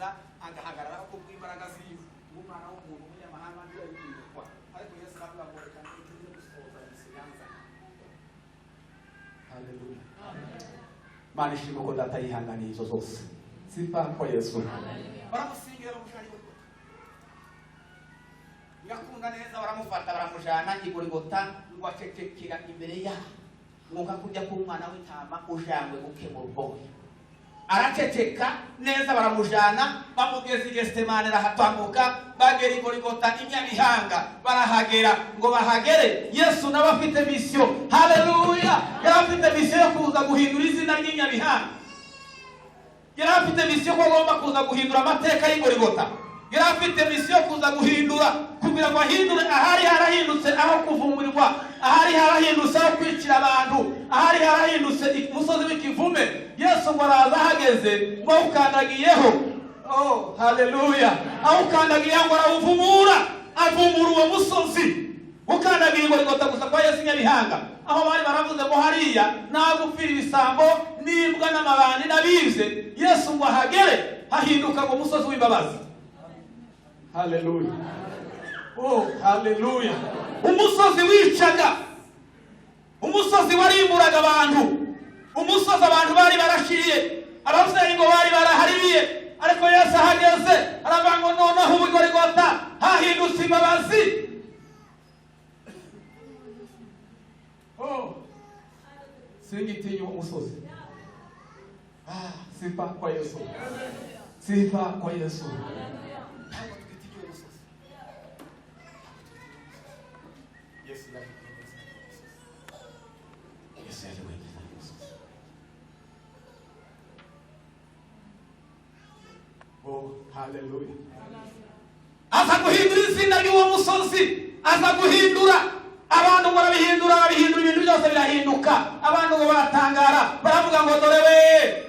akaza agahagarara ko bw'imbaraga ziwe umwana w'umuntu umunyamahanga ndiyo yitwa ariko Yesu aravuga ngo reka ngiye gusoza bisiyanza. Haleluya. Mani shimo ko data yihanganiye izo zose. Sifa kwa Yesu. Baramusingira bamushari ko. Yakunda neza baramufata baramujana igorigota ngo acecekera imbere ya ngoka kujya ku mwana w'intama ujangwe gukemurwa. Araceceka neza baramujana bamugeze Getsemane rahatambuka bagera igorigota inyabihanga barahagera ngo bahagere Yesu nawe afite mission. Haleluya. Yarafite mission yo kuza guhindura izina ry'inyabihanga. Yarafite mission ko agomba kuza guhindura amateka y'igorigota. Yarafite mission yo kuza guhindura kugira ngo ahindure ahari harahindutse aho kuvumurirwa, ahari harahindutse aho kwicira abantu, ahari harahindutse umusozi w'ikivume. Yesu ngo araza hageze ngo ukandagiyeho. Oh haleluya. Aho ukandagiye ngo arawuvumura, avumura uwo musozi. Ukandagiye ngo rigota gusa kwa Yesu nyabihanga. Aho bari baravuze ngo hariya nagupfira ibisambo n'imbwa n'amabandi nabize. Yesu ngo ahagere hahinduka ngo umusozi w'imbabazi. Haleluya. Oh haleluya. Umusozi wicaga, umusozi warimburaga abantu, umusozi abantu bari barashiriye, abavyeyi ngo bari barahariye, ariko Yesu ahageze aravuga ngo noneho ubigorigota hahindutse imbabazi. Oh singitinya umusozi. Sifa kwa Yesu. Sifa kwa Yesu. Oh haleluya. Aza guhindura izina ry'uwo musozi, aza guhindura abantu ngo babihindura ibintu byose birahinduka. Abantu ngo baratangara baravuga ngo dore we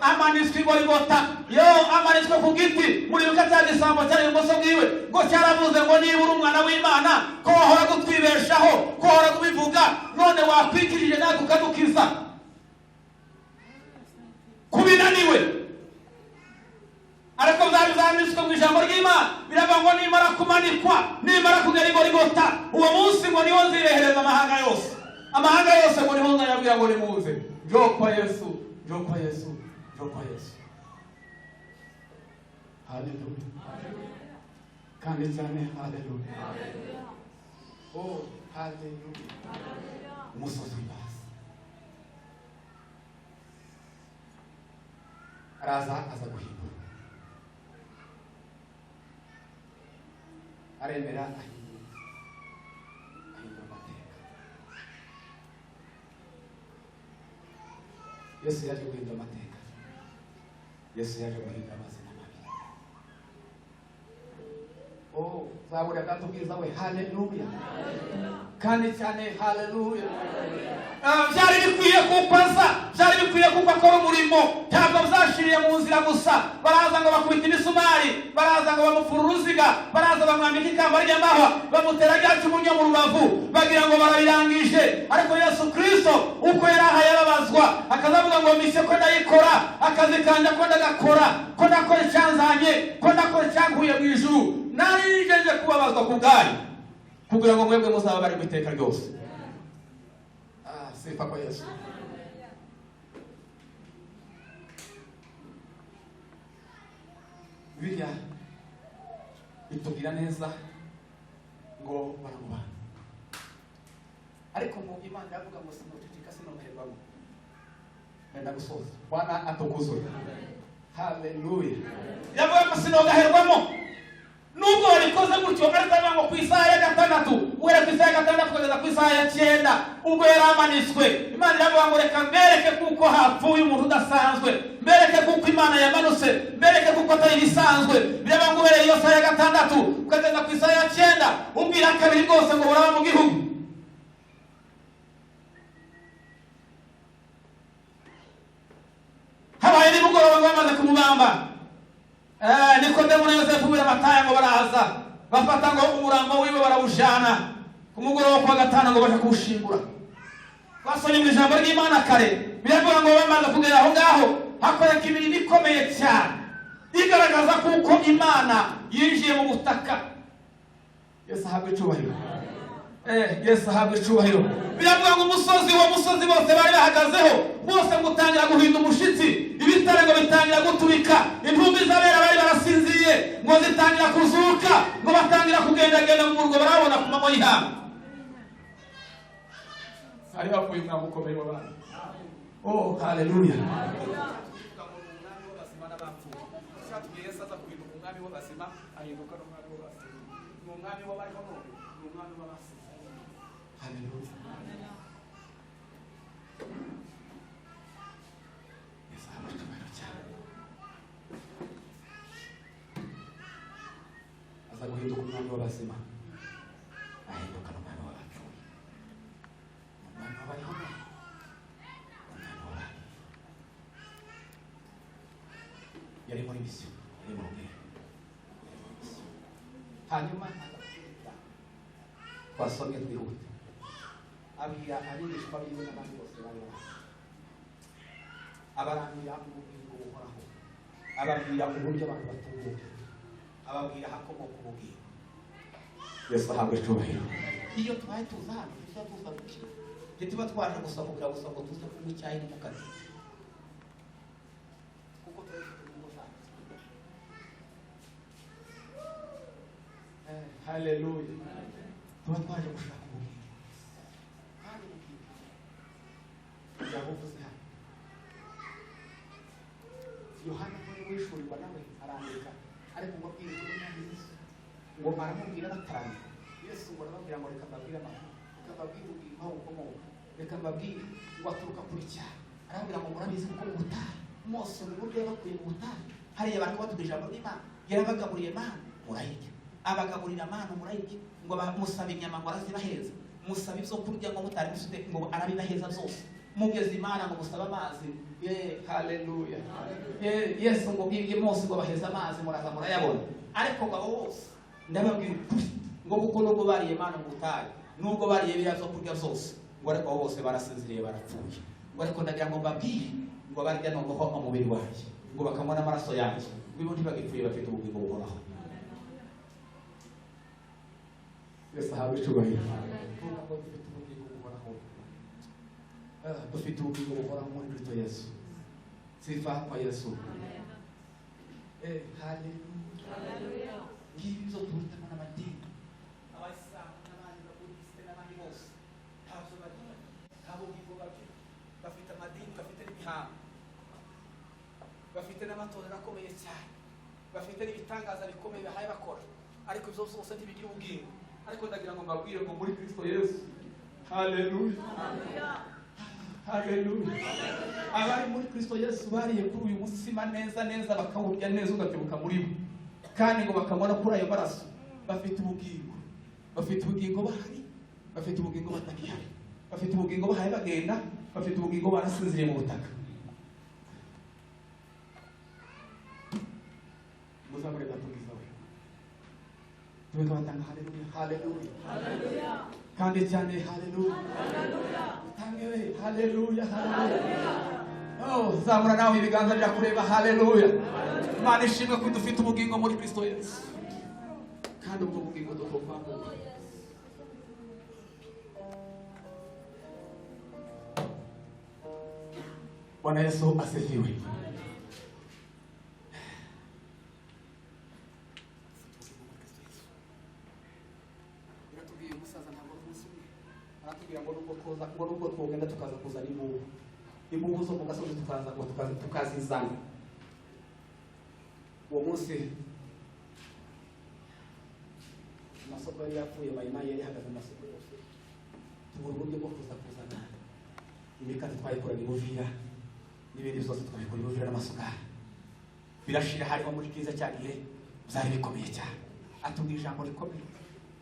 amanitswe igorigota, yo amanitswe ku giti muri bikata gisambo cyari umuso bwiwe ngo cyaravuze ngo niba uri umwana w'Imana ko wahora gutwibeshaho, ko wahora kubivuga, none wakwikirije natwe ukadukiza kubinaniwe. Ariko bizamitswe mu ijambo ry'Imana biravuga ngo nimara kumanikwa, nimara kugera igorigota, uwo munsi ngo niho nzirehereza amahanga yose. Amahanga yose ngo niho nzayabwira ngo nimuze. Njo kwa Yesu, njo kwa Yesu, njo kwa Yesu. Haleluya. Kandi cyane haleluya. Oh haleluya. Umusozi w'imbabazi. Araza guhindura. Aremera ahindura amateka. Yesu yaje guhindura amateka. Yesu yaje guhindura amazina mabi. Oh zaburi agatubwiza we haleluya. Kandi cyane haleluya. Byari bikwiye kupaza, byari bikwiye akora umurimo, ntabwo byashiriye mu nzira gusa. Baraza ngo bakubita imisumari, baraza ngo bamufura uruziga, baraza bamwambika ikamba ry'amahwa, bamutera ryacu umunyo mu rubavu, bagira ngo barabirangije. Ariko Yesu Kristo uko yarahaye ababazwa akazavuga ngo mise ko ndayikora, akazi kanje ko ndagakora, ko ndakora icyanzanye, ko ndakora icyankuye mu ijuru. Nari nijeje kubabazwa ku bwanyu kugira ngo mwebwe muzaba bari mu iteka ryose. Sifa kwa Yesu. Bibiliya itubwira neza ngo baramubana, ariko mu Imana yavuga ngo sinoticika sinoherwamo. Nenda gusoza. Bwana atukuzwe. Haleluya. Yavuga ngo sinogaherwamo. Nubwo wabikoze gutyo ariko ngo ku isaha ya gatandatu, uhere ku isaha ya gatandatu kugeza ku isaha ya 9 ubwo yaramanitswe, Imana iravuga ngo reka mbereke kuko hapfuye umuntu udasanzwe, mbereke kuko Imana yamanutse, mbereke kuko atari bisanzwe. Biravuga ngo uhere iyo saha ya gatandatu kugeza ku isaha ya 9 ubwira kabiri bwose ngo buraba mu gihugu. Habaye nimugoroba ngo bamaze kumubamba, Nikodemo na Yosefu birabataya ngo baraza bafata ngo umurambo wiwe barawujana ku mugoroba kwa gatanu ngo baje kuwushingura. Basomye mu ijambo ry'Imana kare biravuga ngo bamaze kugera aho ngaho hakoreka imirimo ikomeye cyane igaragaza kuko Imana yinjiye mu butaka. Yesu ahabwe icyubahiro. Yesu ahabwe icyubahiro. Biravuga ngo umusozi bose bari bahagazeho bose gutangira guhinda umushitsi, ibitare ngo bitangira gutubika, intumbi z'abera bari barasinziriye ngo zitangira kuzuka, ngo batangira kugendagenda mu murwa barabona ku manywa y'ihanga. Hari bavuye umwami ukomeye w'abana. Oh, haleluya. Guhinduka umwami w'abazima ahinduka n'umwami w'abapfuye, umwami w'abariho, umwami w'abari. Yari muri misiyo, yari mu rugendo. Hanyuma twasomye twihuta, abwira abigishwa biwe n'abandi bose bari bahari, abarangira ubugingo buhoraho, ababwira uburyo abantu batunguka, ababwira hakomoka ubugingo. Yesu ahabwe icyubahiro. Iyo tubaye tuza hano tuza gukira, ntituba twaje gusabukira gusa ngo tuze kunywa icyayi no mu kazi, kuko turabifite mu ngo zacu. Haleluya. Tuba twaje gushaka ubugingo, kandi ubugingo yabuvuze hano. Yohana muri wishurirwa nawe arandika, ariko ngo abwire ko nta Yesu ngo aramubwira aratanga. Yesu ngo arababwira ngo reka mbabwire amakuru, reka mbabwire ubugingo aho bukomoka, reka mbabwire ngo aturuka kuri cyaha. Arababwira ngo murabizi kuko mu butayu Mose mu buryo yabakuye mu butayu, hariya abantu batubwira ijambo ry'Imana, yarabagaburiye mana murayirya, abagaburira mana murayirya, ngo musaba inyama ngo arazibaheza, musaba ibyo kurya ngo mutari mufite ngo arabibaheza byose, mugeze Imana ngo musaba amazi. Haleluya. Yesu ngo bibye Mose ngo baheza amazi muraza murayabona. Ariko ngo bose ndababwira ukuri ngo kuko nubwo bariye Imana mu butayu, nubwo bariye biriya byo kurya byose, ngo ariko bose barasinziriye barapfuye. Ngo ariko ndagira ngo mbabwire ngo barya noneho umubiri wanjye, ngo bakanywa n'amaraso yanjye, ngo ibo ntibagipfuye bafite ubugingo buhoraho. Yesu ahabwe icyubahiro. Dufite ubugingo buhoraho muri Kristo Yesu. Sifa kwa Yesu. Haleluya. Ngibi zo tuhitamo n'amadini, abayisilamu n'abandi babuddhiste n'abandi bose ntabwo bagira, nta bugingo bafite amadini, bafite n'imihango, bafite n'amatorero akomeye cyane, bafite n'ibitangaza bikomeye bahaye bakora, ariko ibyo byose ntibigira ubugingo. Ariko ndagira ngo mbabwire ngo muri Kristo Yesu. Haleluya. Haleluya. Abari muri Kristo Yesu bariye kuri uyu musima neza neza, bakawurya neza ugatebuka muri bo, kandi ngo bakamona kuri ayo maraso bafite ubugingo, bafite ubugingo bahari, bafite ubugingo batakihari, bafite ubugingo bahaye bagenda, bafite ubugingo barasinziriye mu butaka. Muzamure gatugiza we tubeka batanga haleluya, haleluya, haleluya, kandi cyane haleluya, haleluya, tange we haleluya, haleluya. Oh, zamura nawe ibiganza bya kureba haleluya. Imana ishimwe ko dufite ubugingo muri Kristo Yesu, kandi ubwo bugingo dukopanga. Bwana Yesu asifiwe. Ngo nubwo twogenda tukaza kuzana imbugu zo mu gasozi tukazizana. Uwo munsi amasoko yari yapfuye, mayimayi yari ihagaze mu masoko yose, tubura uburyo bwo kuzana imikate twayikora i Buvira n'ibindi byose twabikora i Buvira n'amasukari. Birashira hariho muri bwiza cya gihe byari bikomeye cyane. Atubwira ijambo rikomeye,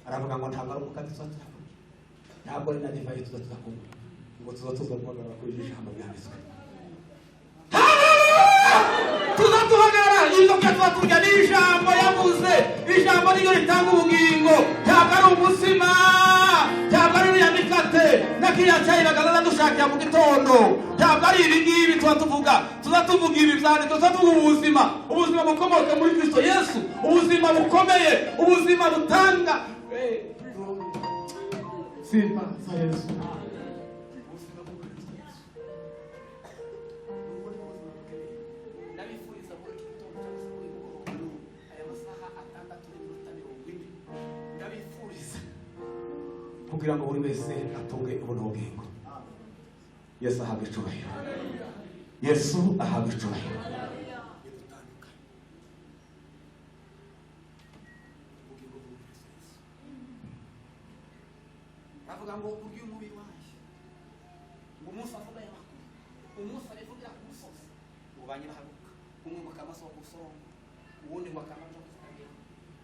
aravuga ngo ntabwo ari umukate tuzatura, ntabwo ari na divayi tuzakunywa, ngo tuza guhagarara kuri iri jambo ryanditswe. Tuzatuhagarara ibyo tuzaturya n'ijambo yavuze. Ijambo niryo ritanga ubugingo, ntabwo ari ubuzima, ntabwo ari iriya mikate, na kiriya cyayi bagaza dushakira mu gitondo ntabwo ari ibi ngibi tuba tuvuga ibi byanditse, tuba tuvuga ubuzima bukomoka muri Kristo Yesu, ubuzima bukomeye, ubuzima butanga sifa za Yesu. Kugira ngo buri wese atunge ubuno bugingo. Yesu ahabwe icyubahiro. Yesu ahabwe icyubahiro. Avuga ngo urya umubiri wanjye, ngo umunsi avuga y'amakuru, umunsi abivugira ku musozi, ubanye bahaguka, umwe ngo akamaso ku songo, uwundi ngo akamaso ku kageni,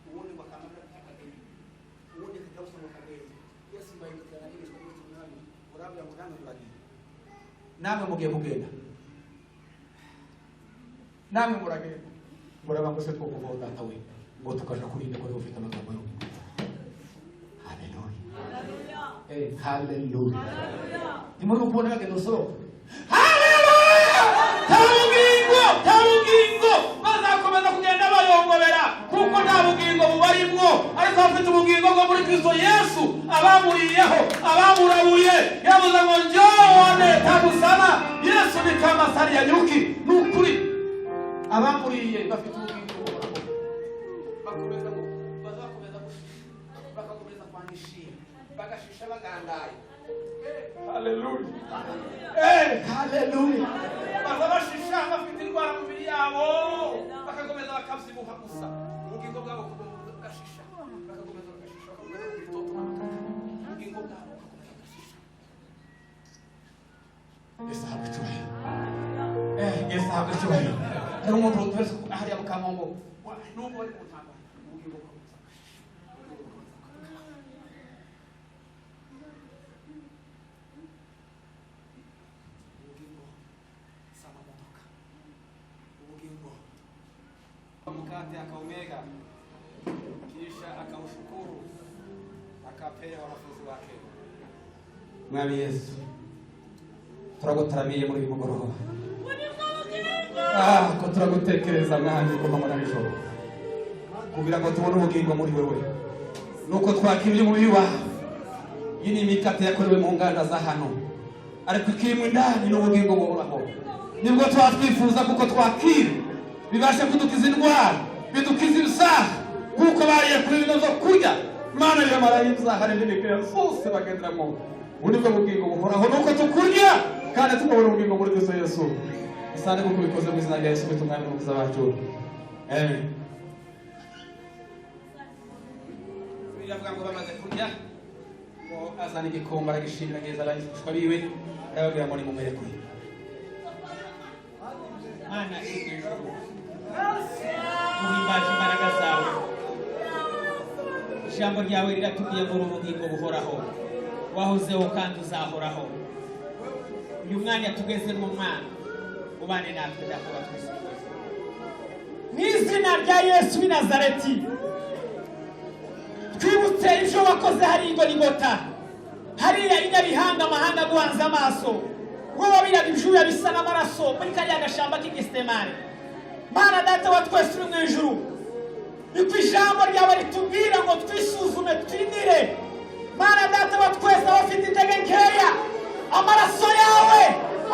uwundi ngo akamaso ku kageni, uwundi akajya ku kageni. Yesu bayindukira n'ibishwe n'umwami, urabya ngo namwe muragenda, namwe mugiye kugenda, namwe muragenda, muraba ngo se two kuvaho data we ngo tukaja kurinda ko ufite amagambo yo. Hallelujah. Nimuri kubona bagenda usoro. Hallelujah! Tabugingo bazakomeza kugenda bayongobera kuko nta bugingo bubarimwo, ariko bafite ubugingo bwo muri Kristo Yesu, abamuriyeho, abamurabuye. Yavuze ngo njone tagusana Yesu ni kama sari ya nyuki. Nukuri abamuriye bafite ubugingo bakomeza bakakomeza kwanishira bagashisha bagandaye. Hallelujah. Hallelujah. Bazabashisha bafite indwara mu mibiri yabo bakakomeza bakabyibuha gusa ubugingo bwabo bugashisha bakakomeza bagashisha ubugingo bwabo bugashisha. Yesu ahabwe icyubahiro. Yesu ahabwe icyubahiro. Hari umuntu wese hariya mu Kamongo nubwo ari kuntanga ubugingo bwabo mkate akaumega kisha akaushukuru akapea wanafunzi wake. Mwami Yesu turagutaramiye muri uyu mugoroba, ko turagutekereza mwami ko mama nijoro kugira ngo tubone ubugingo muri wewe, nuko twakibye umubiri wawe. Iyi ni imikate yakorewe mu nganda za hano, ariko ikirimo indani n'ubugingo buhoraho. Nibwo twatwifuza kuko twakira bibasha kudukiza indwara, bidukiza ibisaha kuko bariye kuri bino zo kurya. Mana y'amara y'ibyaha n'ibintu byose bagenderamo, ubu bwo bugingo buhoraho nuko tukurya kandi tukabona ubugingo muri Kristo Yesu. Isane kuko bikoze mu izina rya Yesu bitunganye n'umukiza wacu. Amen. Biravuga ngo bamaze kurya ngo azana igikombe aragishimira neza abigishwa biwe, arababwira ngo nimumere kuri Mana ijuru uhimbaje imbaraga zawe. Ijambo ryawe riratubwiye ngo ubugingo buhoraho, wahozeho kandi uzahoraho. Uyu mwanya tugeze mu mwana ubane natwe ndakora twese mu izina rya Yesu w'i Nazareti. Twibutse ibyo wakoze hari Golgotha, hariya i Nyabihanga amahanga guhanze amaso, wowe wabiraga ibyuya bisa n'amaraso muri kariya gashamba k'Igisemane. Mana data wa twese uri mu ijuru, niko ijambo ryawe ritubwira ngo twisuzume twinire. Mana data wa twese abafite intege nkeya, amaraso yawe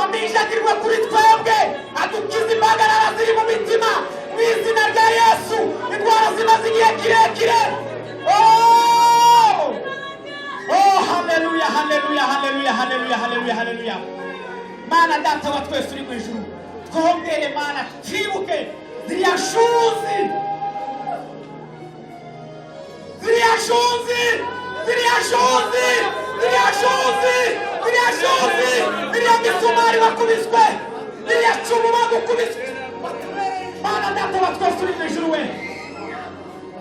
amijagirwe kuri twebwe, adukiza impagarara ziri mu mitima mu izina rya Yesu. Indwara zimaze igihe kirekire. Haleluya, haleluya, haleluya, haleluya, haleluya, haleluya. Mana data wa twese uri mu ijuru, twongere Mana twibuke ziriya shuzi ziriya misumari bakubiswe, ziriya cumu bagukubiswe. Mana data wa twese uri mu ijuru we,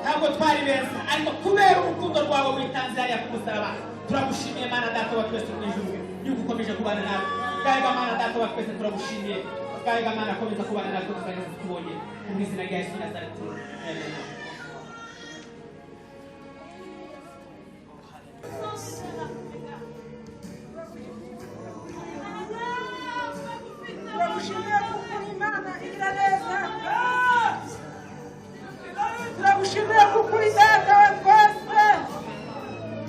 ntabwo twari beza, ariko kubera urukundo rwawe witanze hariya ku musaraba turagushimiye. Mana data wa twese uri mu ijuru yuko ukomeje kubana nawe. Gaiga Mana data wa twese turagushimiye. Gaiga Mana komeza kubana natwe tukageza tukubonye mu izina rya Yesu Nazareti. Amen. turagushimiye kuko uri data wa twese,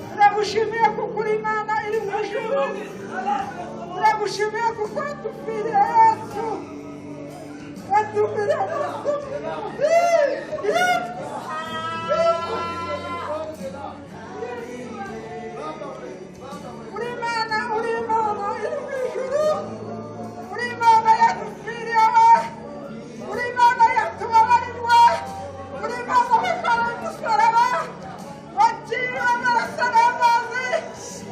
turagushimiye kuko uri Imana iri mu ijuru, turagushimiye kuko watupfiriye Yesu, watupfiriye uri Imana iri mu ijuru, uri Imana yadupfiriye, uri Imana yatubabarirwa, uri Imana wikora umusaraba, waciye amaraso n'amazi,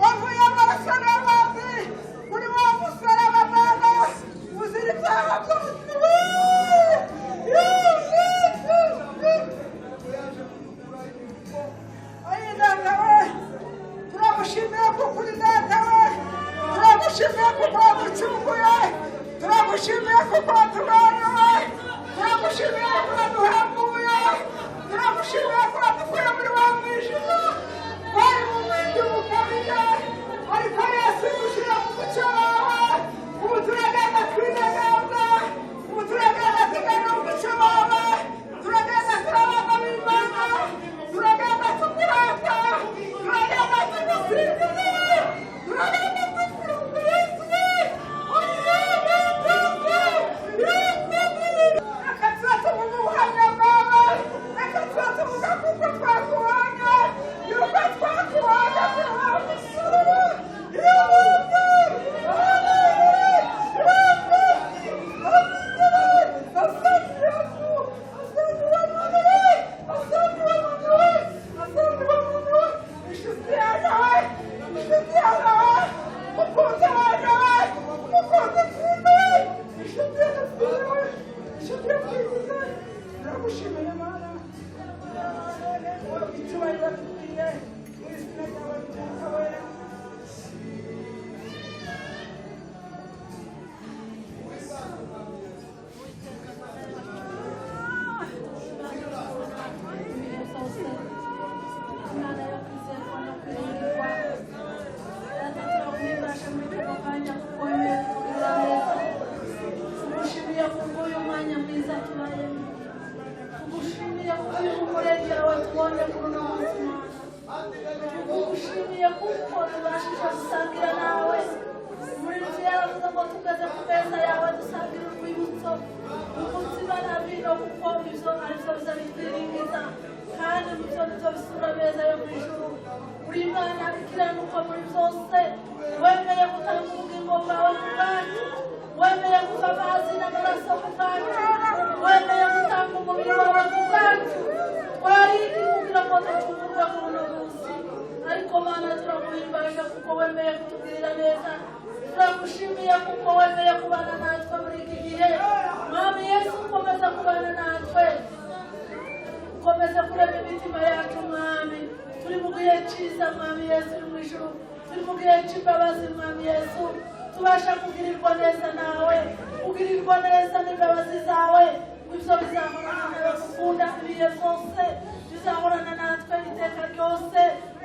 wavuye amaraso n'amazi, uri wa musaraba Mana uzira ibyaha byose. Oye data we, turagushimiye kuko uri data we, turagushimiye kuko waducunguye, turagushimiye kuko watubaye, turagushimiye kuko waduhambuye, turagushimiye ko wadukuye muri wa mwijima wari mu mwijima ukabije, ariko Yesu ushyira mu mucyo wawe, ubu turagenda twidegembya, ubu turagenda tugana mu mucyo wawe, turagenda turabana b'Imana, turagenda tukurata, turagenda tugusingiza, turagenda tukurata Yesu. Reka tuba tuvuga ubuhamya bwawe, reka tuba tuvuga kuko twakubonye, yuko twakubonye turabaha umusaraba. Turagushimiye kuko wemeye kubana natwe muri iki gihe. Mwami Yesu, ukomeza kubana natwe, ukomeza kurema imitima yacu Mwami. Turi mu gihe cyiza Mwami Yesu uri mu ijuru, turi mu gihe cy'imbabazi Mwami Yesu, tubasha kugirirwa neza nawe, kugirirwa neza n'imbabazi zawe. Ibyo bizahorana n'abagukunda ibihe byose, bizahorana natwe iteka ryose.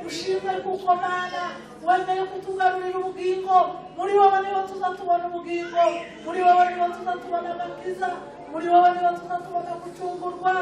Ushimwe kuko Mana wemeye kutugarurira ubugingo, muri wowe niho tuzatubona ubugingo, muri wowe niho tuzatubona agakiza, muri wowe niho tuzatubona gucungurwa.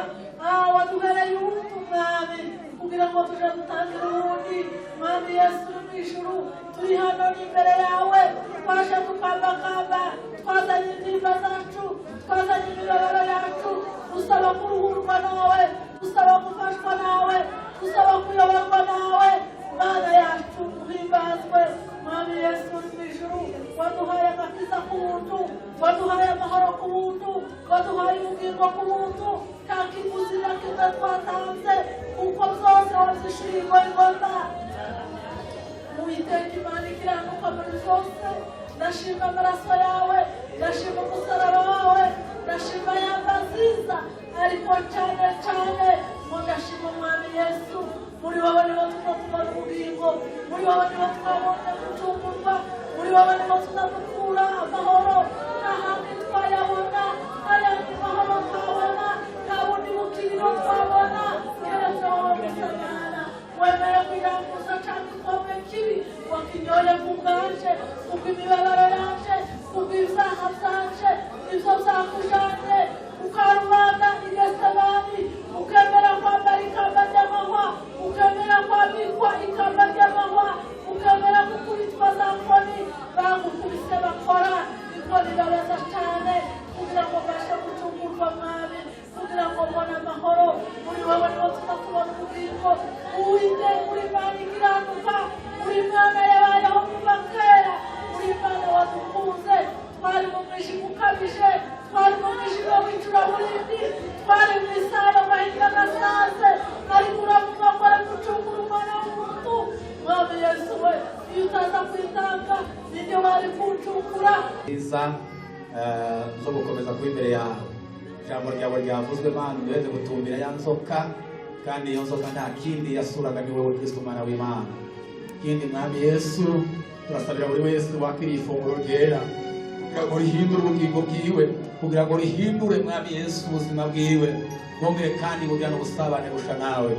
Waduhereye ubuntu Mwami kugira ngo tuje dutangira ubundi. Mwami Yesu uri mu ijuru, turi hano imbere yawe, twaje tukambakamba, twazanye intimba zacu, twazanye imibabaro yacu, dusaba kuruhurwa nawe, dusaba gufashwa nawe, dusaba kuyoborwa nawe. Mana yacu uhimbazwe. Mwami Yesu uri mu ijuru, waduhaye agakiza k'ubuntu, waduhaye amahoro k'ubuntu, waduhaye ubugingo k'ubuntu, nta kiguzi na kimwe twatanze, kuko byose wabyishyuriye Golgotha. Uwiteka Imana ikiranuka muri byose, ndashima amaraso yawe, ndashima umusaraba wawe, ndashima yamba nziza, ariko cyane cyane ngo ndashima Mwami Yesu. Muri wowe niho tuzatubona ubugingo, muri wowe niho twabonye gucungurwa, muri wowe niho tuzadukura amahoro, nta handi twayabona, ayandi mahoro twabona, nta bundi bukiriro twabona, keretse wowe gusa Mana. Wemeye kwiranguza cyangwa igikombe kibi, wakinyoye ku bwanje, kuko imibabaro yanje, kuko ibyaha byanje, ibyo byakujanye, ukarubanda i Getsemani, ukemera kwambara iza zo gukomeza kuba imbere yawe. Ijambo ryawe ryavuzwe Mana, uduheze gutumbira ya nzoka, kandi iyo nzoka nta kindi yasuraga ni wowe Kristo Umwana w'Imana. Ikindi Mwami Yesu, turasabira buri wese wakiriye ifunguro ryera kugira ngo rihindure ubugingo bwiwe, kugira ngo rihindure Mwami Yesu ubuzima bwiwe, bwongere kandi kugira n'ubusabane busha nawe.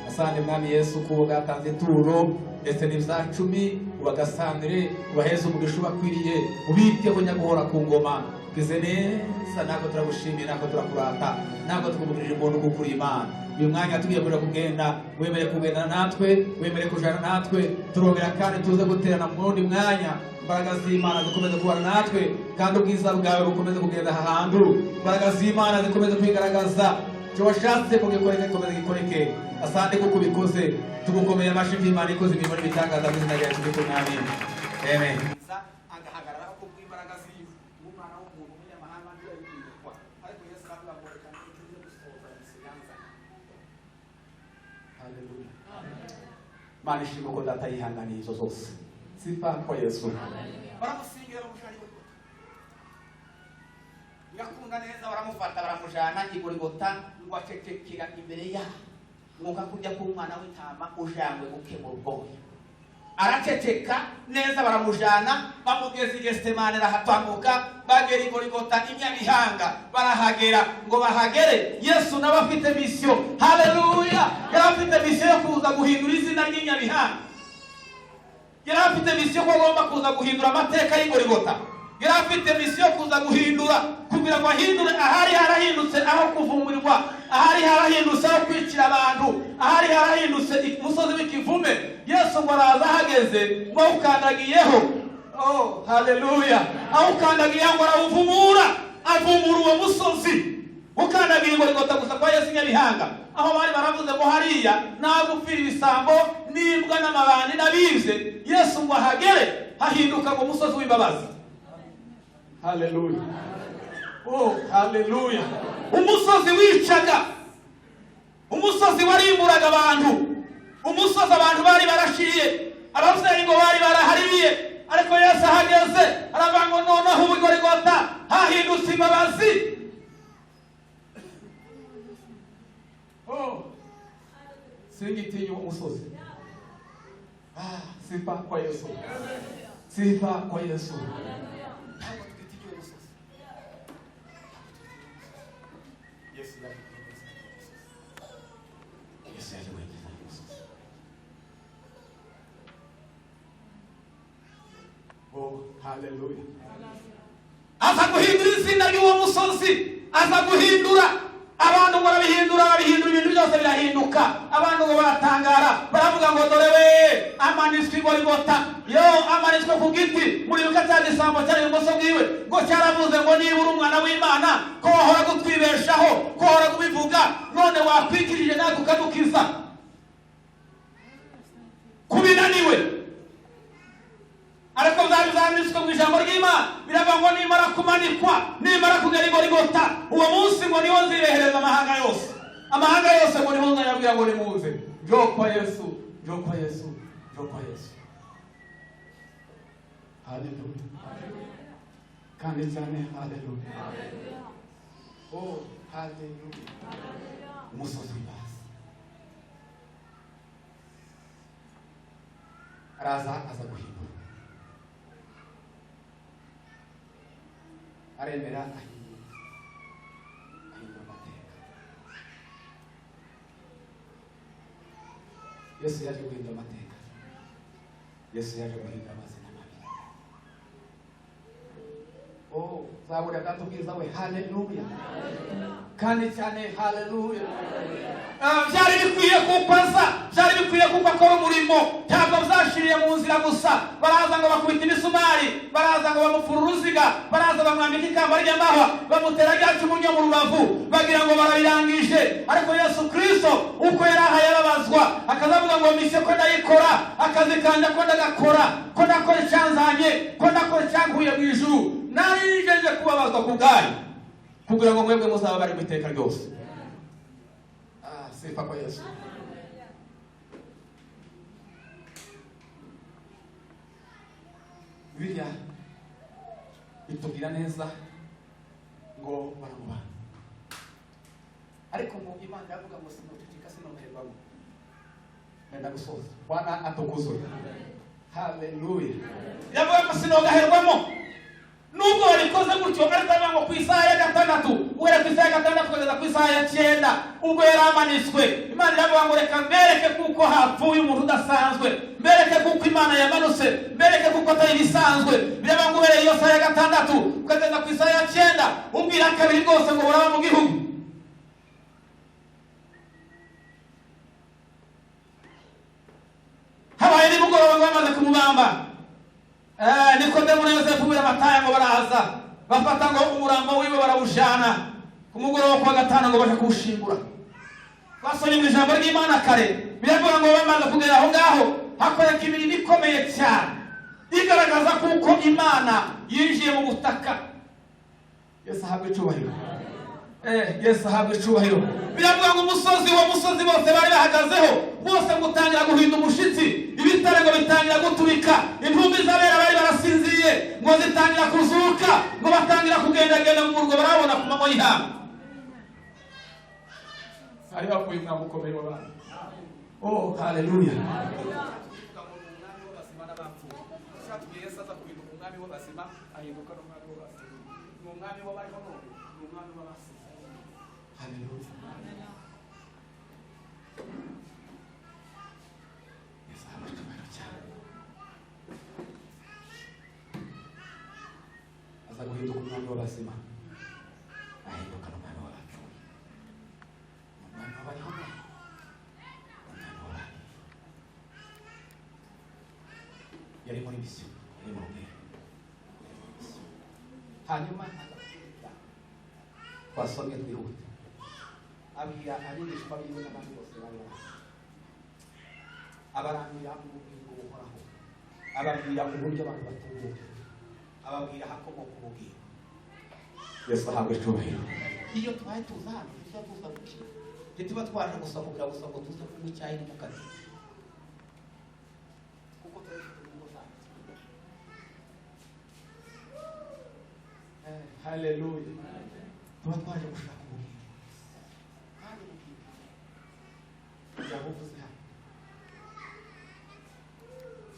Asante Mwami Yesu kuba bwatanze ituro ndetse n'ibya 10, ubagasangire ubaheze umugisha ubakwiriye, ubiteho nyaguhora ku ngoma. Kize neza, nako turagushimiye, nako turakurata, nako tukuvugirije umuntu gukuri Imana. Uyu mwanya tugiye kuja kugenda, wemere kugendana natwe, wemere kujana natwe, turongera kandi tuze guterana mu wundi mwanya. Imbaraga z'Imana zikomeze kubana natwe, kandi ubwiza bwawe bukomeze kugenda ahantu. Imbaraga z'Imana zikomeze kwigaragaza, icyo washatse kugikoreke komeze gikoreke. Asante kuko ubikoze, tugukomeye amashyi y'Imana ikoze imirimo n'ibitangaza mu izina rya Yesu Kristo Mwami. Amen. Agahagarara ko bw'imbaraga z'iyo umwana w'umuntu w'umunyamahanga ndiwe yitwa, ariko Yesu aravuga ngo reka ngiye gusohoza isiganza. Haleluya. Mana ishimwe ko data yihanganiye izo zose. Sifa kwa Yesu. Baramusingira bamushani ko yakunda neza, baramufata baramujana igorigota ngo acecekera imbere yabo. Ngoka kujya ku mwana w'intama ujangwe gukemura ubwoya. Araceceka neza, baramujana bamugeze i Getsemane, arahatambuka bagera i Golgota i Nyabihanga. Barahagera, ngo bahagere Yesu nawe afite misiyo. Haleluya. Yari afite misiyo yo kuza guhindura izina ry'inyabihanga. Yari afite misiyo ko agomba kuza guhindura amateka y'i Golgota. Yari afite misiyo kuza guhindura, kugira ngo ahindure ahari harahindutse aho kuvumburirwa, ahari harahindutse aho kwicira abantu, ahari harahindutse umusozi w'ikivume. Yesu ngo araza ahageze, ngo awukandagiyeho. Oh, haleluya. Awukandagiye ngo arawuvumura, avumura uwo musozi. Ukandagiye ngo Golgota gusa kwa Yesu Nyabihanga, aho bari baravuze ngo hariya nta gupfira ibisambo n'imbwa n'amabandi n'abivye. Yesu ngo ahagere, hahinduka ngo umusozi w'imbabazi. Haleluya. Oh, haleluya. Umusozi wicaga, umusozi warimburaga abantu, umusozi abantu bari barashiriye, abavyeyi ngo bari barahariye, ariko Yesu ahageze aravuga ngo noneho ubu Golgota hahindutse imbabazi. Oh, singitinya umusozi. Sifa kwa Yesu. Sifa kwa Yesu. Oh, haleluya. Aza guhindura izina ry'uwo musozi, aza guhindura abantu, barabihindura ibintu byose birahinduka. Abantu ngo baratangara, baravuga ngo dore we amanitswe i Golgota. Yo, amanitswe ku giti. Muri yuka cya gisambo cyari ibumoso bwiwe, ngo cyaravuze ngo niba uri umwana w'Imana, ko wahora gutwibeshaho, ko wahora kubivuga, none wakwikirije natwe ukadukiza. Kubinaniwe. Ariko byanditswe mu ijambo ry'Imana, biravuga ngo nimara kumanikwa, nimara kugera i Golgota, uwo munsi ngo niho nzirehereza amahanga yose. Amahanga yose ngo niho nzayabwira ngo nimuze. Jo kwa Yesu, jo kwa Yesu, jo kwa Yesu. Haleluya. Kandi cyane haleluya. Oh, haleluya. Umusozi w'imbabazi. Araza aza guhindura. Aremera ahindura amateka. Yesu yaje guhindura amateka. Yesu yaje guhindura amazina mabi. Oh, zaburi agatubwiza we haleluya. Kandi cyane haleluya. Byari bikwiye kupaza, byari bikwiye kuko akora umurimo, ntabwo byashiriye mu nzira gusa. Baraza ngo bakubita imisumari, baraza ngo bamufura uruziga, baraza bamwambika ikamba ry'amahwa, bamutera ryacu mu rubavu, bagira ngo barabirangije. Ariko Yesu Kristo uko yari ahaye ababazwa, akazavuga ngo mise ko ndayikora, akazi kanje ko ndagakora, ko ndakora icyanzanye, ko ndakora icyankuye mu ijuru. Nari nijeje kubabazwa ku bwanyu, kugira ngo mwebwe muzaba bari mu iteka ryose. Sifa kwa Yesu. Bibiliya bitubwira neza ngo baramubana. Ariko mu Imana yavuga ngo simuceceka sinomererwamo. Nenda gusoza. Bwana atukuzwe. Haleluya. Yavuga ngo sinogaherwamo. Nubwo wabikoze gutyo ariko ngo ku isaha ya 6 uhere ku isaha ya 6 kugeza ku isaha ya 9 ubwo yaramanitswe. Imana iravuga ngo reka mbereke kuko hapfuye umuntu udasanzwe, mbereke kuko Imana yamanutse, mbereke kuko atari bisanzwe. Biravuga ngo uhere iyo saha ya 6 kugeza ku isaha ya 9 ubwira kabiri rwose ngo buraba mu gihugu. Habaye nimugoroba ngo bamaze kumubamba, Nikodemu na Yosefu birabataya ngo baraza bafata ngo umurambo wiwe barawujana ku mugoroba kwa 5 ngo baje kuwushingura. Basomye mu ijambo ry'Imana kare biravuga ngo bamaze kugera aho ngaho hakoreka imirimo ikomeye cyane igaragaza kuko Imana yinjiye mu butaka. Yesu ahabwe icyubahiro. Yesu ahabwe icyubahiro. Biravuga ngo umusozi bose bari bahagazeho bose gutangira guhinda umushitsi, ibitare ngo bitangira gutubika, intumbi z'abera bari barasinziriye ngo zitangira kuzuka, ngo batangira kugendagenda mu murwa barabona ku manywa y'ihanga. Hari bakuye umwami ukomeye w'abantu. Oh, haleluya. Aza guhinduka umwami w'abazima, ahinduka n'umwami w'abapfuye. Umwami w'abariho, umwami w'abari. Yari muri misiyo, yari mu rugendo. Hanyuma twasomye twihute, abwira abigishwa biwe n'abandi bose bari bahari, abaramira ubugingo buhoraho, ababwira uburyo abantu batunguka, ababwira hakomoka ubugingo. Yesu ahabwe icyubahiro. Iyo tubaye tuza hano tuza gusa gukira, ntituba twaje gusa kugira gusa ngo tuze kunywa icyayi n'umukati, kuko turabifite ingo zacu. Haleluya. Tuba twaje gushaka ubugingo, kandi ubugingo yabuvuze hano.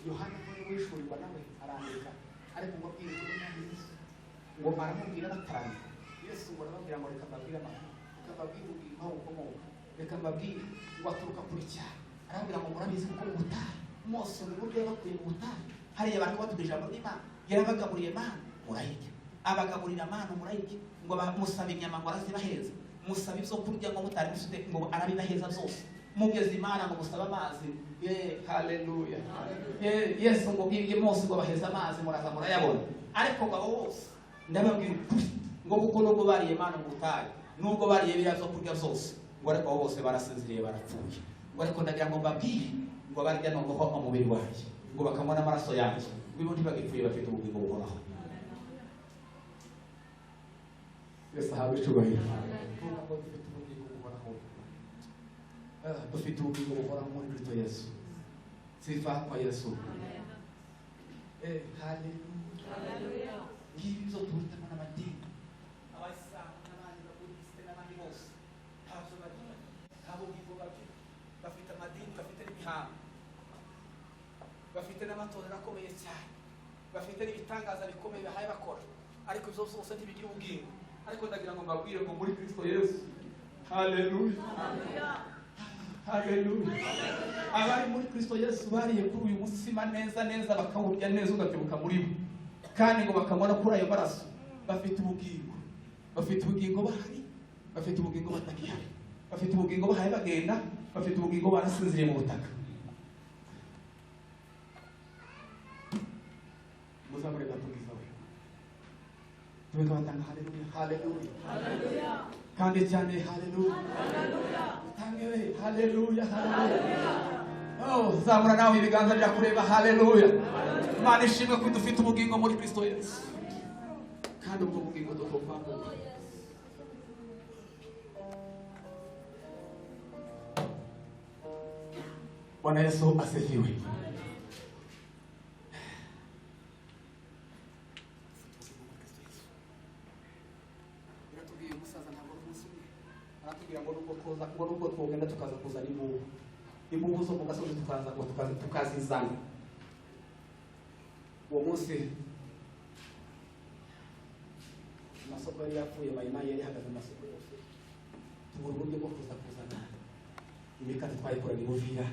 Yohana muri wishurirwa nawe arandika, ariko ngo abwire Yesu ngo aramubwira batanu. Yesu ngo arababwira ngo reka mbabwire amakuru, reka mbabwire ubugingo aho bukomoka, reka mbabwire ngo aturuka kuri cyane. Arababwira ngo murabizi kuko mu butayu Mose mu buryo yabakuye mu butayu hariya abantu batumije ijambo ry'Imana, yarabagaburiye manu murayirya, abagaburira manu murayirya, ngo musaba inyama ngo arazibaheza, musaba ibyo kurya ngo mutari musute ngo arabibaheza byose, mugeze Imana ngo musaba amazi. Haleluya. Yesu ngo bwibye Mose ngo baheza amazi muraza murayabona. Ariko ngo abo bose ndababwira ukuri ngo kuko nubwo bariye Imana mu butayu, nubwo bariye biriya byo kurya byose, ngo ariko abo bose barasinziriye barapfuye. Ngo ariko ndagira ngo mbabwire ngo barya noneho umubiri wanjye, ngo bakanywa n'amaraso yanjye, ngo ibo ntibagipfuye bafite ubugingo buhoraho. Yesu ahabwe icyubahiro. Dufite ubugingo buhoraho muri Kristo Yesu. Sifa kwa Yesu. Haleluya. Ngibi zo tuhitamo n'amadini, abayisilamu n'abandi babudisite n'abandi bose ntabwo bagira, ntabwo bugingo bafite amadini, bafite n'imihango, bafite n'amatorero akomeye cyane, bafite n'ibitangaza bikomeye bahaye bakora, ariko ibyo byose ntibigira ubugingo. Ariko ndagira ngo mbabwire ngo muri Kristo Yesu. Haleluya. Haleluya. Abari muri Kristo Yesu bariye kuri uyu musima neza neza, bakawurya neza ugatebuka muri bo, kandi ngo bakamona kuri ayo maraso bafite ubugingo. Bafite ubugingo bahari, bafite ubugingo batagihari, bafite ubugingo bahaye bagenda, bafite ubugingo barasinziriye mu butaka. Muzamure gatugiza we tuweka batanga haleluya. Haleluya. Haleluya. Kandi cyane haleluya. Haleluya. Tangewe haleluya. Haleluya. Oh, zamura nawe ibiganza bya kureba. Haleluya. Imana ishimwe ko dufite ubugingo muri Kristo Yesu, kandi ubwo bugingo dukuvanga. Bwana Yesu asifiwe. imbugu zo mu gasozi tukazizana. Uwo munsi amasoko yari yapfuye, mayimayi yari ihagaze amasoko yose, tubura uburyo bwo kuzana imikate twayikorana i Buvira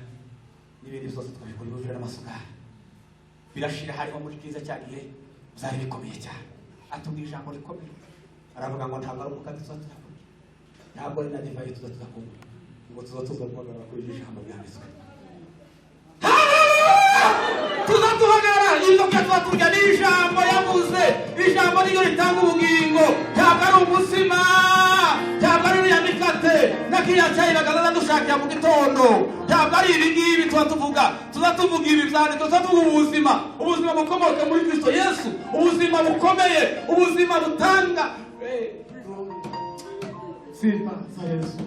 n'ibindi byose twabikora i Buvira n'amasukari. Birashira hariho muri kiza cya gihe byari bikomeye cyane. Atubwira ijambo rikomeye, aravuga ngo ntabwo ari umukate tuzatuza kurya, ntabwo ari na divayi tuzatuza kunywa, ngo tuza guhagarara kuri iri jambo ryanditswe. Tuzatuhagarara ibyo tuzaturya ni ijambo yavuze. Ijambo niyo ritanga ubugingo, ntabwo ari ubuzima, ntabwo ari iriya mikate na kiriya cyayi bagazaza dushakira mu gitondo, ntabwo ari ibi ngibi tuza tuvuga ibi byanditswe, tuza tuvuga ubuzima bukomoka muri Kristo Yesu, ubuzima bukomeye, ubuzima butanga sifa za Yesu.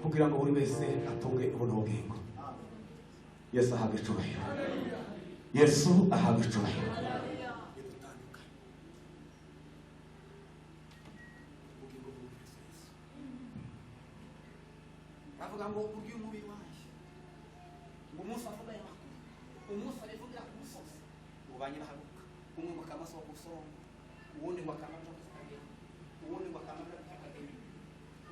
Kugira ngo buri wese atunge ubuno bugingo. Yesu ahabwe icyubahiro. Yesu ahabwe icyubahiro. Bavuga ngo urya umubiri wanjye, ngo umunsi avuga y'amakuru, umunsi arivugira ku musozi, ubanye bahaguka, umwe ngo akamaso gusoronga, uwundi ngo akamaso kagenda, uwundi ngo akamaso kagenda,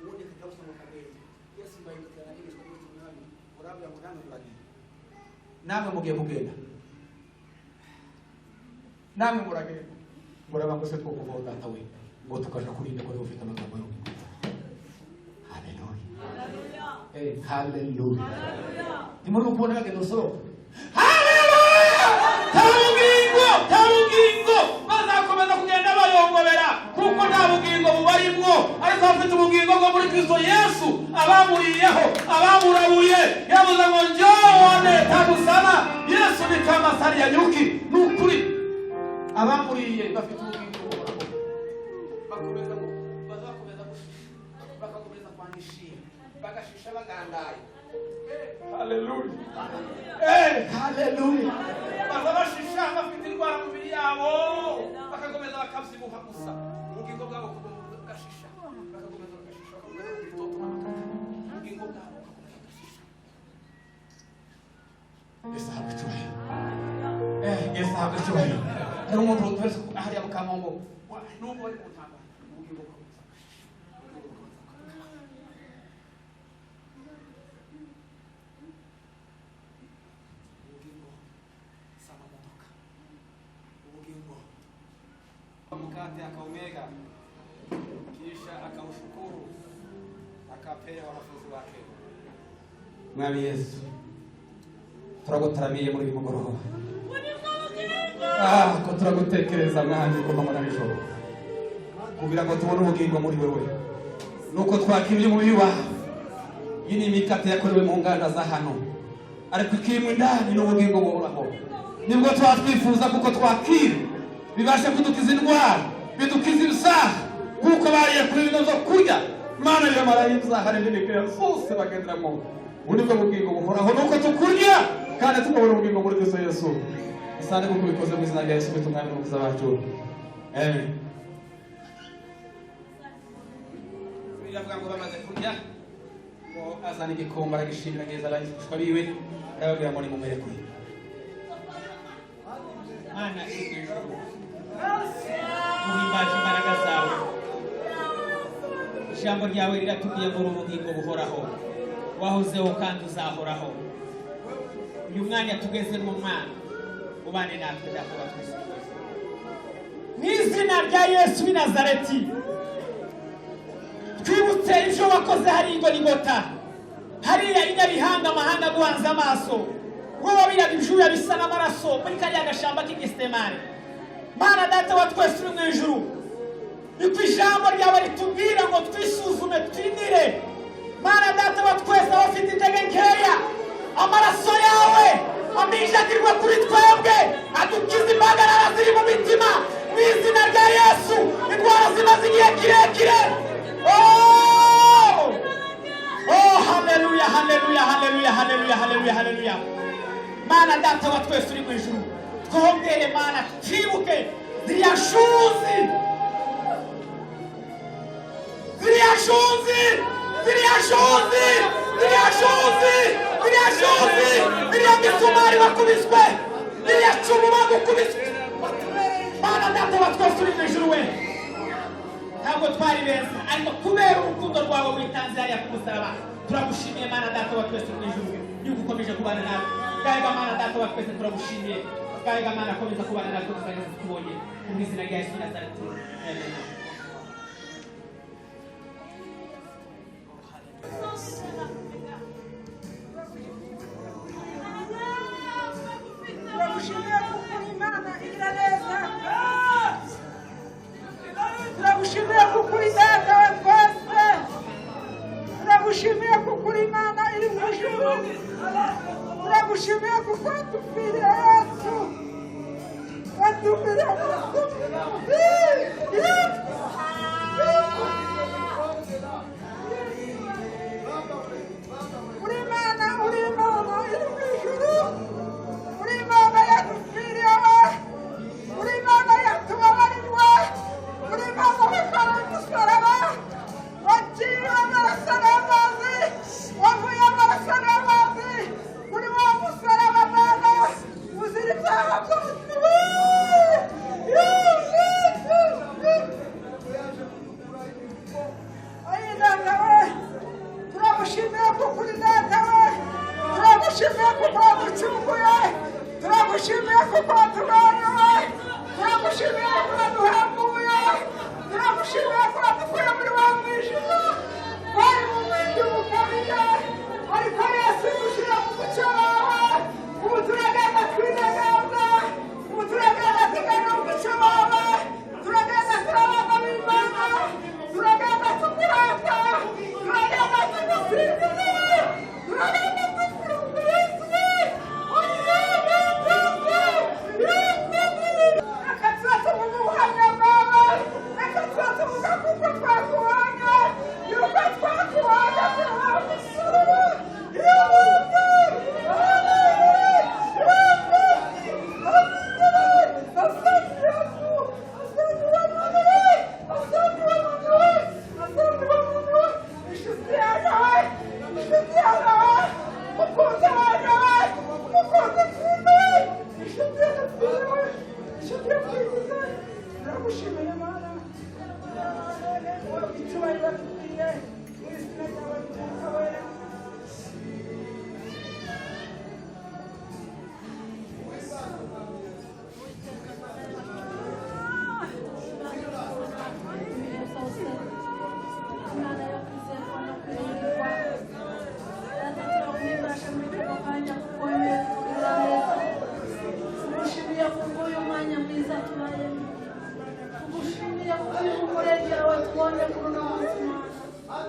uwundi kagenda kagenda. Yesu mbayibukira n'ibishwe by'umwami, urabya ngo namwe muragenda, namwe mugiye kugenda, namwe muragenda, muraba ngo se two kuvaho data we, ngo tukaja kurinda ko ufite amagambo yo kwita. Hallelujah. Nimuri kubona bagenda usoro. Hallelujah! Tabugingo bazakomeza kugenda bayongobera kuko nta bugingo bubarimwo, ariko bafite ubugingo bwo muri Kristo Yesu, abamuriyeho, abamurabuye. Yavuze ngo njone tagusana. Yesu ni kama sari ya nyuki. Nukuri abamuriye bafite ubugingo buhoraho, bakomeza bakakomeza kwandishira, bagashisha bagandaye. Hallelujah. Hallelujah. Bazabashisha bafite indwara mu mibiri yabo, bakakomeza bakabyibuha gusa. Ubugingo bwabo bugashisha, bakakomeza bagashisha, ubugingo bwabo bugashisha. Yesu ahabwe icyubahiro. Yesu ahabwe icyubahiro. Hari umuntu wese hariya mu Kamongo, nubwo ari mu ntambara, ubugingo bwabo mkate akaumega, kisha akaushukuru, akapea wanafunzi wake. Mwami Yesu, turagutaramiye muri mugoroba. Ko turagutekereza mwami ko mama nabishoro. Kugira ngo tubone ubugingo muri wewe. Nuko twakimye umubiri wawe. Iyi ni imikate yakorewe mu nganda za hano. Ariko ikimwe ndani n'ubugingo buhoraho. Nibwo twatwifuza kuko twakira bibasha kudukiza indwara, bidukiza ibyaha, kuko bariye kuri bino zo kurya. Mana yamaraye ibyaha n'ibintu byose bagenderamo. Ubu nibwo bugingo buhoraho, nuko tukurya kandi tukabona ubugingo muri Kristo Yesu. Asante kuko ubikoze mu izina rya Yesu Kristo umwami n'umukiza wacu. Amen. Yavuga ngo bamaze kurya, ngo azana igikombe aragishimira neza abanyishwa biwe, arababwira ngo nimumere kuri. Mana ijuru uhimbaje imbaraga zawe. Ijambo ryawe riratubwiye ngo ubugingo buhoraho, wahozeho kandi uzahoraho. Uyu mwanya tugeze mu mwana, ubane natwe data wa Kristo. Mu izina rya Yesu w'i Nazareti, twibutse ibyo wakoze hari Igorigota, hariya inyabihanga amahanga guhanze amaso, wowe wabiraga ibyuya bisa n'amaraso muri kariya gashamba k'Igisemane. Mana data wa twese uri mu ijuru, niko ijambo ryawe ritubwira ngo twisuzume twinire. Mana data wa twese abafite intege nkeya, amaraso yawe amijagirwa kuri twebwe, adukiza impagarara ziri mu mitima mu izina rya Yesu. Indwara zimaze igihe kirekire. Oh haleluya, haleluya, haleluya, haleluya, haleluya, haleluya. Mana data wa twese uri mu ijuru twongere Mana twibuke ziriya shuzi ziriya misumari bakubiswe ziriya cumu bagukubiswe Mana data wa twese uri mu ijuru we ntabwo twari beza ariko kubera urukundo rwawe witanze hariya ku musaraba turagushimiye Mana data wa twese uri mu ijuru yuko ukomeje kubana natwe Gaiga Mana data wa twese turagushimiye Gaiga Mana komeza kubana natwe tukageza tubonye mu izina rya Yesu Nazareti amen. Turagushimiye kuko Imana igira neza. Turagushimiye kuko uri data wa twese. Turagushimiye kuko uri Imana iri mu ijuru. Turagushimiye kuko watupfiriye Yesu. Watupfiriye uri Imana iri mu ijuru. Uri Imana yadupfiriye. Uri Imana yatubabariwe. Uri Imana wikora umusaraba. Waciye amaraso n'amazi. Wavuye amaraso n'amazi. Uri wa musaraba Mana. Uzira ibyaha byacu. Ayi data we. Turagushimiye kuko uri data we. Turagushimiye kuko waducunguye. Turagushimiye kuko waturwaniwe. Turagushimiye kuko waduhambuye. Turagushimiye kuko wadukuye muri wa mwijima. Wari mu mwenge ukabije ariko Yesu ushyira mu mucyo wawe. Ubu turagenda twidegembya. Ubu turagenda tugana mu mucyo wawe. Turagenda turabana b'Imana. Turagenda tukurata. Turagenda tugusingiza. Turagenda tukurata Yesu. Reka tuba tuvuga ubuhamya bwawe. Reka tuba tuvuga kuko twakubonye. Yuko twakubonye kuri wa musaraba.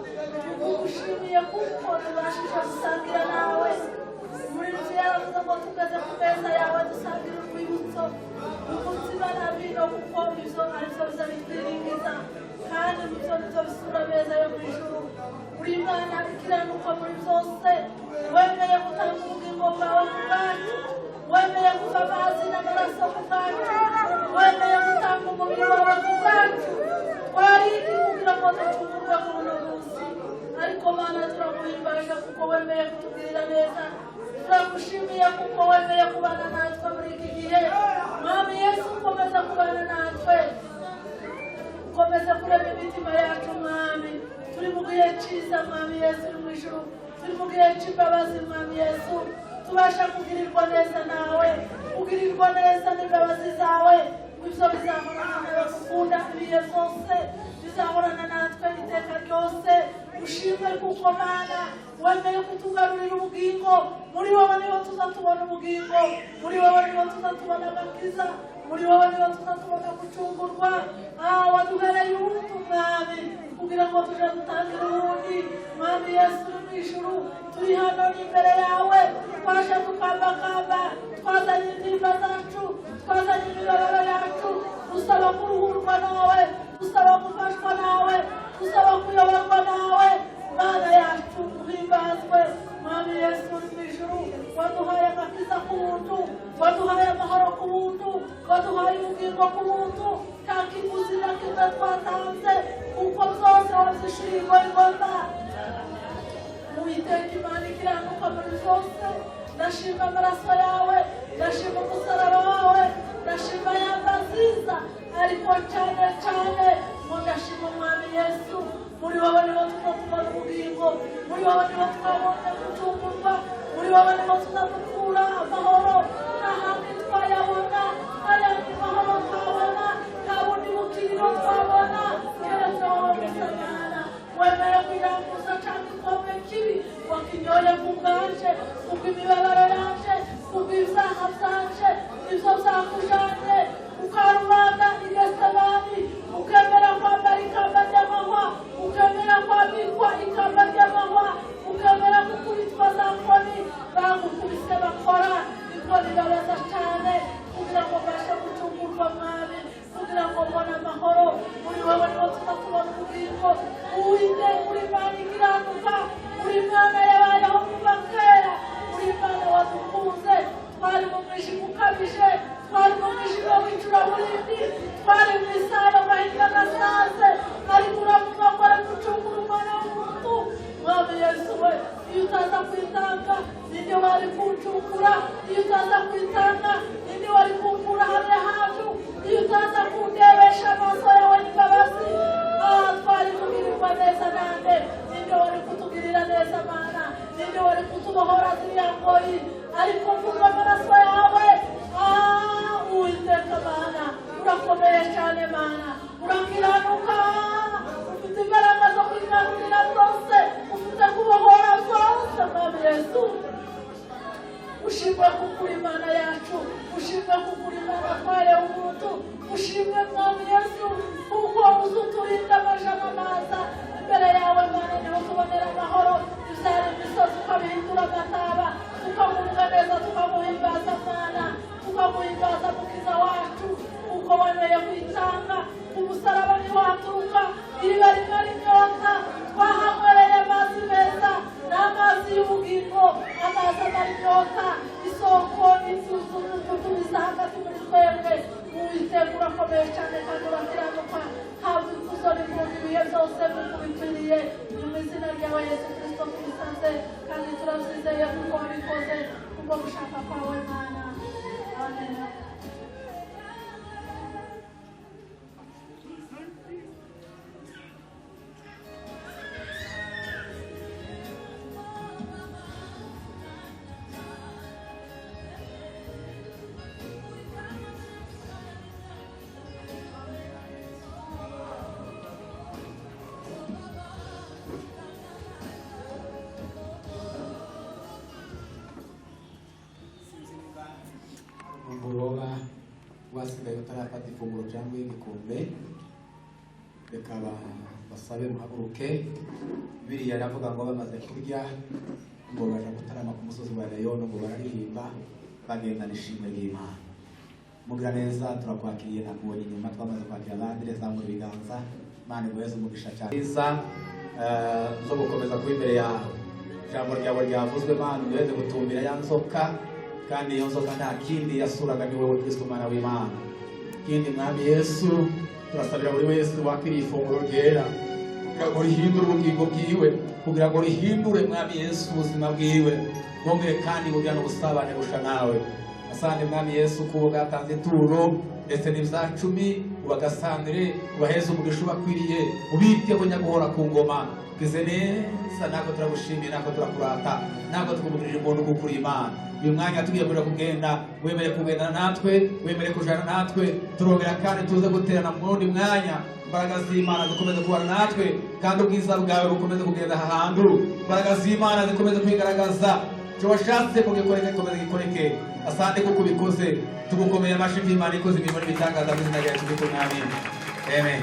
Tugushimiye kuko tubashije gusangira nawe muri nzu yawe ngo tugeze ku meza yawe dusangira urwibutso umutima na vino kuko ibyo aribyo biza bitwiringiza kandi ibyo nibyo bisura meza yo mu ijuru. Uri Imana ikiranuka muri byose. Wemeye gutanga ubugingo bwawe ku bwacu. Wemeye kuva amazi n'amaraso ku bwacu. Wemeye gutanga umubiri wawe ku bwacu. Twari kugira ngo ducungurwe kuri uno munsi ariko Mana turaguhimbaje kuko wemeye kutugirira neza. Turagushimiye kuko wemeye kubana natwe muri iki gihe. Mwami Yesu ukomeza kubana natwe. Ukomeza kurema imitima yacu Mwami. Turi mu gihe cyiza Mwami Yesu uri mu ijuru. Turi mu gihe cy'imbabazi Mwami Yesu. Tubasha kugirirwa neza nawe. Kugirirwa neza n'imbabazi zawe. Ibyo bizahorana n'abagukunda ibihe byose. Bizahorana natwe iteka ryose. Ushimwe kuko Mana wemeye kutugarurira ubugingo. Muri wowe niho tuzatubona ubugingo. Muri wowe niho tuzatubona agakiza. Muri wowe niho tuzatubona gucungurwa. Waduhereye ubundi Mwami kugira ngo tuje dutangira ubundi. Mwami Yesu uri mu ijuru turi hano imbere yawe. Twaje tukambakamba. Twazanye intimba zacu. Twazanye imibabaro yacu. Dusaba kuruhurwa nawe. Dusaba gufashwa nawe. Dusaba kuyoborwa nawe. Mana yacu uhimbazwe. mwami Yesu uri mu ijuru waduhaye agakiza k'ubuntu waduhaye amahoro k'ubuntu waduhaye ubugingo k'ubuntu nta kiguzi na kimwe twatanze kuko byose wabyishyuriye igorigota Uwiteka Imana ikiranuka muri byose ndashima amaraso yawe ndashima umusaraba wawe ndashima yamba nziza ariko cyane cyane ngo ndashima umwami Yesu muri wowe niho tuzatubona ubugingo muri wowe niho twabonye gucungurwa muri wowe niho tuzadukura amahoro nta handi twayabona ayandi mahoro twabona nta bundi bukiriro twabona keretse wowe gusa Mana wemeye kwiranguza cyangwa igikombe kibi wakinyoye ku bwanje kuko imibabaro yanje kuko ibyaha byanje ibyo byakujanye ukarubanda igesemani ukemera kwambara ikamba ry'amahwa ukemera kwambikwa ikamba ry'amahwa ukemera gukubitwa za nkoni bagukubise bakora inkoni babaza cyane kugira ngo mbashe gucungurwa mwami kugira ngo mbone amahoro muri wowe niho tuzatubona ubugingo Uwiteka uri Imana ikiranuka uri Imana yabayeho kuva kera uri Imana wadukunze twari mu mwijima ukabije twari mu mwijima w'icuraburindi twari mu isano gahinda gasaze ariko uravuga ngo ari gucungura umwana w'umuntu mwami Yesu we iyo utaza kwitanga ninde wari kuncungura iyo utaza kwitanga ninde wari kunkura hamwe hacu iyo utaza kundebesha amaso yawe n'imbabazi twari kugirirwa neza nande ninde wari kutugirira neza Mana ninde wari kutubohora ziriya ngoyi ariko kubwa amaraso yawe Uwiteka Mana urakomeye cyane Mana urakiranuka ufite imbaraga zo kwigarurira zose ufite kubohora zose mwami Yesu ushimwe kukuri Imana yacu ushimwe kukuri Imana twarewe umuntu ushimwe mwami Yesu kuko uzuturinda amajana maza imbere yawe Mana niho tubonera amahoro ibyari imisozi ukabihindura agataba tukaguha neza tukaguhimbaza Mana tukaguhimbaza mukiza wacu kuko wemeye kwitanga umusaraba niho haturuka iriba rimara inyota twahanywereye amazi meza n'amazi y'ubugingo amazi amara inyota isoko n'itutubiza hagati muri twebwe Uwiteka urakomeye cyane kandi urakiranuka habwa ikuzo n'impundu ibihe byose bikubikwiriye mu izina ryawe Yesu Kristo tubisanze kandi turabyizeye kuko wabikoze kubwo gushaka kwawe Mana amen. umugoroba wasigaye utarafata ifunguro cyangwa igikombe reka basabe muhaguruke biriya aravuga ngo bamaze kurya ngo baje gutarama ku musozi wa Leyono ngo bararirimba bagendana ishimwe ry'Imana mugira neza turakwakiriye ntabwo inyuma twamaze kwakira abandi zamura ibiganza Imana igweze umugisha cyane zo gukomeza kuba imbere yawe ijambo ryawe ryavuzwe Imana igweze gutumbira ya nzoka kandi iyo nzoka nta kindi yasuraga ni wowe Kristo Umwana w'Imana kindi mwami Yesu turasabira buri wese wakiriye ifunguro ryera kugira ngo rihindure ubugingo bwiwe kugira ngo rihindure mwami Yesu ubuzima bwiwe bwongere kandi bugira n'ubusabane busha nawe asante mwami Yesu kubo bwatanze ituro ndetse n'ibya 10 ubagasanire ubaheze umugisha ubakwiriye ubiteho nyaguhora ku ngoma kize neza nako turagushimiye nako turakurata nako twumugirije umuntu gukuri Imana uyu mwanya tugiye kugenda wemere kugenda natwe wemere kujana natwe turongera kandi tuze guterana mu wundi mwanya imbaraga z'Imana zikomeze kubana natwe kandi ubwiza bwawe bukomeze kugenda ahantu imbaraga z'Imana zikomeze kwigaragaza cyo washatse kugikoreka komeze gikoreke asante kuko ubikoze tugukomeye amashyi y'Imana ikoze imirimo n'ibitangaza mu izina rya Yesu Kristo amen.